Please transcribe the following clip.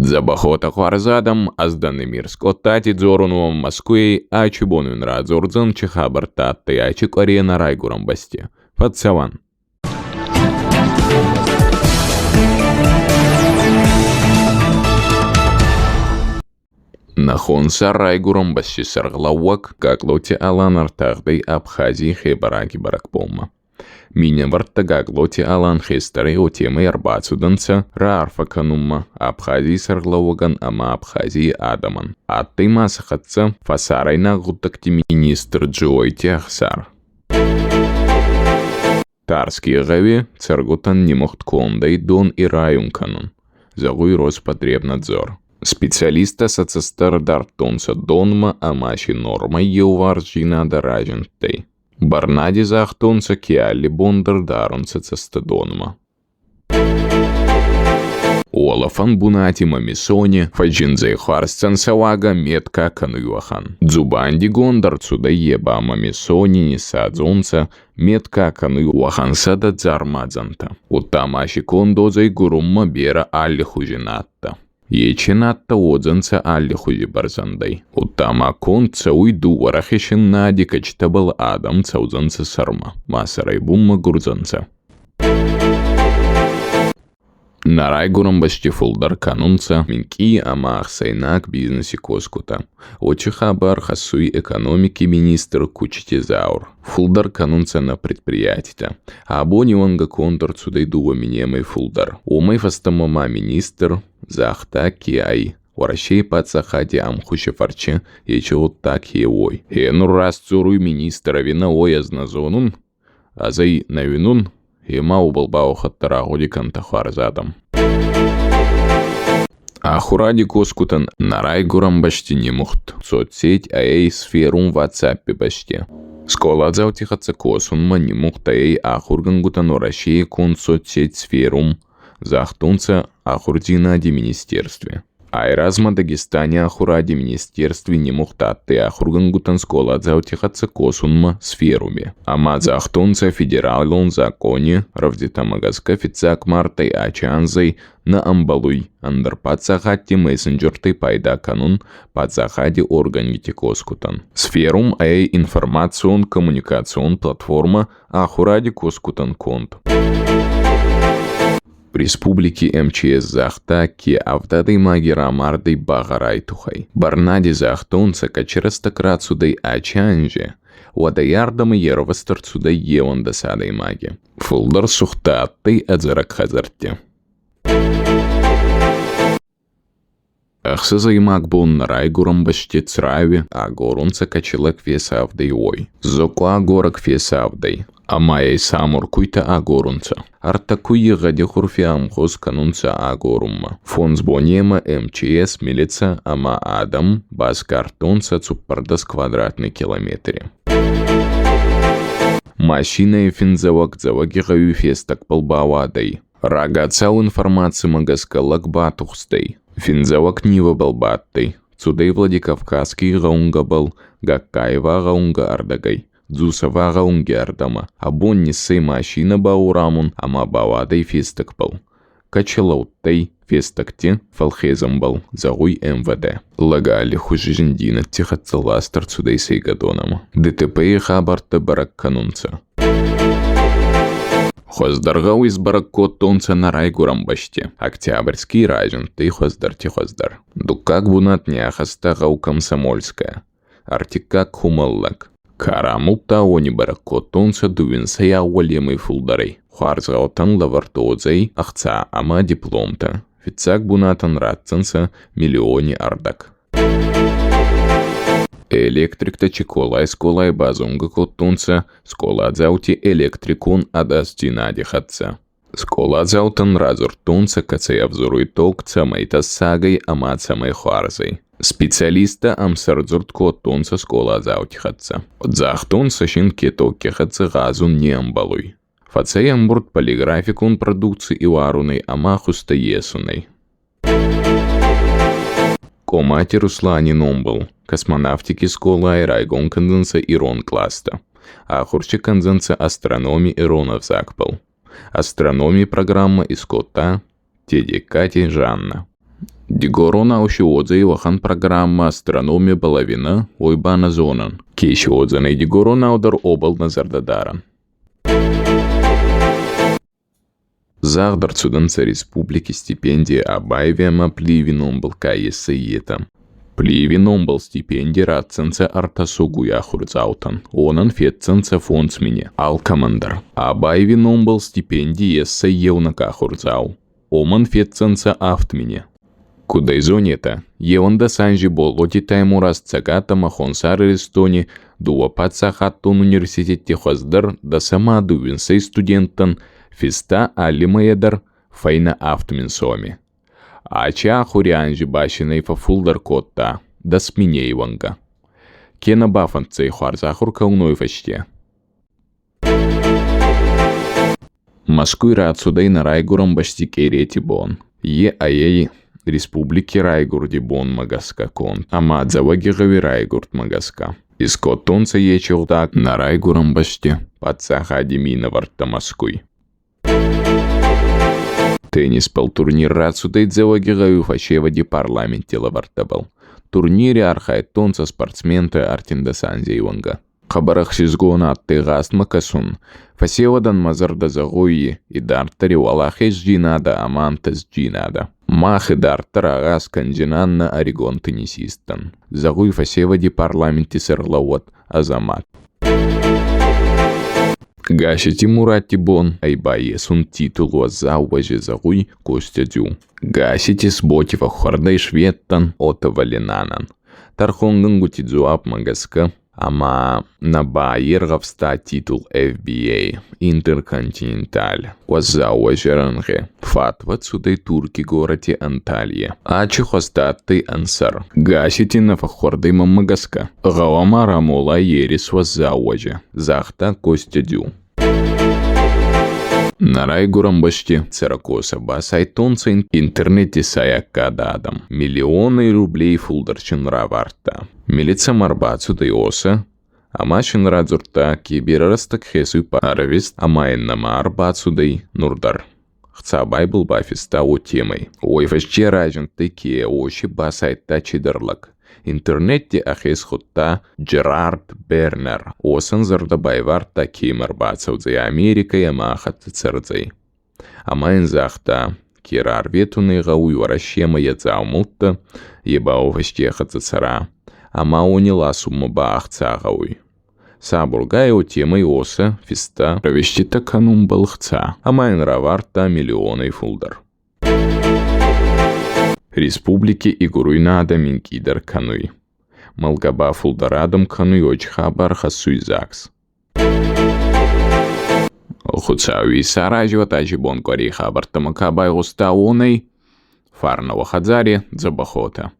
Забахота Хуарзадам, Азданемир Скоттати Дзорунуам Москвей, Ачибонун Радзордзан, Чехабартатты, Ачик Арена Райгурам Басте. Подсаван. Нахонса Райгурам Басте Сарглауак, как лоти Алан Артахдай Абхазии Хебараки Баракпома. Меня вартагак лоти Алан Хестерей о темы Арбацуданца, Раарфаканумма, Абхазии Сарглауаган, Ама Абхазии Адаман. Атты Масахатца, Фасарайна Гутакти министр Джойти Ахсар. Тарские гави, Царгутан не мохт Кондай, Дон и Раюнканун. Загуй Роспотребнадзор. Специалиста соцестар Дартонса Донма, Амаши Норма, Еуварджина Даражентей. Барнади Захтонса Киалли Бондар Даронса Цестедонма. Олафан Бунати Мамисони, Фаджинзе Харстан Савага Метка Кануахан. Дзубанди Гондар Цудаеба Мамисони Нисадзонса Метка Кануахан Сада Дзармадзанта. Утамаши Кондозай Гурумма Бера Алли Хужинатта. Еченатта Одзанца Алли Хузи Барзандай. Утама Конца уйду Варахишин Нади Качтабал Адам Цаузанца Сарма. Масарай Бумма Гурзанца. Нарайгурам Басти Фулдар Канунца Минки Амах Сайнак бизнесе Коскута. Очихабар Хасуи экономики министр Кучтизаур. Фулдар Канунца на предприятие. Абони Ванга Контор Цудайдува Минемай Фулдар. Умай Фастамама министр Захта Киай. Варащей пацахати Амхушефарче Ечевот так Евой. Хенур раз цуруй министра виновой азназонун. Азай навинун. Ема убалбау хаттара годикан Тахуарзадам. Ахуради Коскутан Нарайгурам Башти не мухт. Соцсеть АЭЙ сферум в WhatsApp Башти. Сколадзау тихаца Косунма не мухт АЭЙ Ахургангутан Уращей кон соцсеть сферум. Захтунца Ахурдинади министерстве. Айразма Дагестане Ахуради министерстве не мухтатты Ахургангутан Сколадзау тихаца Косунма сферуме. Ама Захтунца федералон законе Равдитамагаска Фицак Мартай Ачанзай на Амбалуй. Андер пацахати мессенджерты пайда канун пацахади органите Коскутан. Сферум АЭЙ информацион коммуникацион платформа Ахуради Коскутан конт. Республики МЧС Захта ки автадой магера мардой багарайтухай. Барнади Захтонца качерастократсудай ачанже. Уадаярдамы еровастарцудай евандасадой маги. Фулдар сухтаттой адзарак хазарте. Ахсазай макбун нарайгурам башти црави, агорунца качелак весавдай ой. Зоку агорак весавдай. Амаяй самур куйта агорунца. Артакуи гади хурфиам хос канунца агорумма. Фонсбонема МЧС милица ама адам бас картонца цуппардас квадратный километре. Машина и финзавак заваги гаю фестак полбавадай. Рагацау информации магаскалак батухстай. Финзавак нива балбаттай. Цудай Владикавказский гаунга был, Гаккаева гаунга ардагай. Дзусава гаунги ардама. Абон нисей машина баурамун, ама бавадай фестак был. Качалауттай фестакте фалхезам был, загуй МВД. Лагали хужижиндина тихацаластар цудай сейгадонама. ДТП и хабарта барак канунца. Хоздаргау из бараккот тонца на райгурам баште. Октябрьский район, ты хоздар. Дукак бунат няхаста гау комсомольская. Артикак хумаллак. Караму таони бараккот тонца дувинса я уалемый фулдарей. Хуарзгаутан лавартозей ахца ама дипломта. Фицак бунатан ратцанса миллиони ардак. Электрик-то чеколай сколай базунга коттунца, сколадзаути электрикун адастина дихатца. Сколадзаутан разуртунца кацая взоруй токца майта сагай амацамай хуарзай. Специалиста амсардзурт коттунца сколадзаутихатца. Дзахтунца шинке токкихатца газун не амбалуй. Фацай амбурт полиграфикун продукции иваруной амахуста есуной. Комати Руслани Номбл, космонавтики скола и райгон конденса Ирон класта, а хурчи конденса астрономии Иронов закпал. Астрономии программа из кота Теди Кати Жанна. Дигорона ушиодзе вахан программа астрономия половина ойбана зонан. Кешиодзаны дигорона удар обал назардадаран. Зағдар Цуданца республики стипендия Абайвема Пливином был кайессиета. Пливином был стипендия радценца Артасугу яхурцаутан. Онан фетценца фонсмине. Алкамандар. Абайвином был стипендия ессеевна кахурцау. Оман фетценца автмине. Кудай зонета. Еванда санжи болоти таймурас цагата махонсар рестони дуапаца хаттун университетте хоздар да сама дувинсей студенттан фиста алимаедар файна автмин соми. Ача хурианжи башиней фафулдар котта да сминейванга. Кена бафанцей хуарзахур кауной фаште. Маскуй рацудай на райгурам башти керети бон. Аей республики райгурди бон магаска кон. Ама дзавагигави райгурд магаска. Искоттонца ечелдак на райгурам башти пацаха демина варта Маскуй. Теннис пал турнир рацудай дзавагигаю фашевади парламенте лавартабал. Турнире архайтонца спортсменты артинда санзейванга. Хабарах шизгона аттыгаст макасун. Фасевадан мазарда загуи и дартари валахеш джинада амантас джинада. Махы дартар агас канджинанна орегон теннисистан. Загуи фасевади парламенте сырлауат Азамат. Гаши Тимурати бон айбае сун титулу азауаже загуй Костя Дю. Гашити сботива хордай шветтан ота валинанан. Тархонган гутидзуап магаска. Ама на баиргавста титул FBA Интерконтиненталь. Уазауаже ранге. Фатва цудай турки городе Анталья. Ачи хостатты ансар. Гашити на фахордай магаска. Гавама рамола ерис уазауаже. Захта Костя Дю. На райгурам башти церакоса басайтонца интернете саяка дадам. Миллионы рублей фулдарчин раварта. Милица марбацу дайоса. Амашин радзурта киберарастак хесуй паравист. Амайна марбацу дай нурдар. Хца байбл бафиста о темой. Ой фашче ражен тыке оши басайта чидарлак. Интернетте ахес хутта Джерард Бернер. Осан зардабайварта кемер бацаудзай Америка ямахат цердзай. Амайн захта керар ветуны гауй варащема ядзаумутта ебау фаштеха цара. Ама унила сумма баахца гауй. Сабургайо темой оса фиста провещита канум балхца. Амайн раварта миллионы фулдар. Республики и Гуруйнада Минкидар Кануй. Малгаба Фулдарадам Кануй Очхабар Хасуй Закс. Хуцауи Саражева Тажибон Кори Хабар Тамакабай Густауной Фарнова Хадзари Дзабахота.